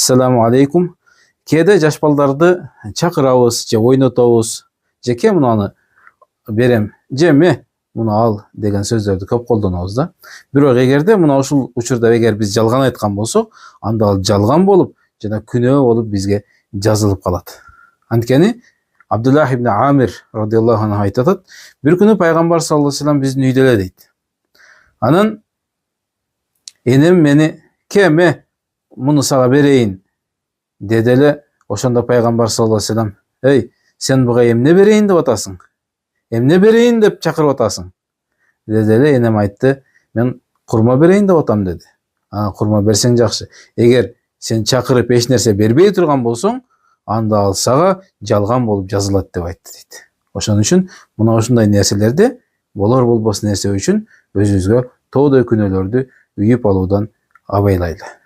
Assalamu alaikum. Кээде жаш балдарды чакырабыз же ойнотобуз. Же ке мунаны берем, же ме муну ал деген сөздөрдү көп колдонобуз да. Бирок эгерде мына ушул учурда эгер биз жалган айткан болсок, анда ал жалган болуп жана күнөө болуп бизге жазылып калат. Анткени Абдуллах ибн Амир радиаллаху анху айтат, бир күнү пайгамбар саллаллаху алейхи вассалам биздин үйдө эле дейт. Анан энем мени кеме муну сага берейин деди эле. Ошондо пайгамбар саллаллаху алейхи вассалам: "Эй, сен буга эмне берейин деп атасың? Эмне берейин деп чакырып атасың?" деди эле. Энем айтты: "Мен курма берейин деп атам" деди. Курма берсең жакшы. Эгер сен чакырып эч нерсе бербей турган болсоң, анда ал сага жалган болуп жазылат деп айтты дейт. Ошон үчүн мына ушундай нерселерди болор болбос нерсе үчүн өзүбүзгө тоодой күнөөлөрдү үйүп алуудан абайлайлы.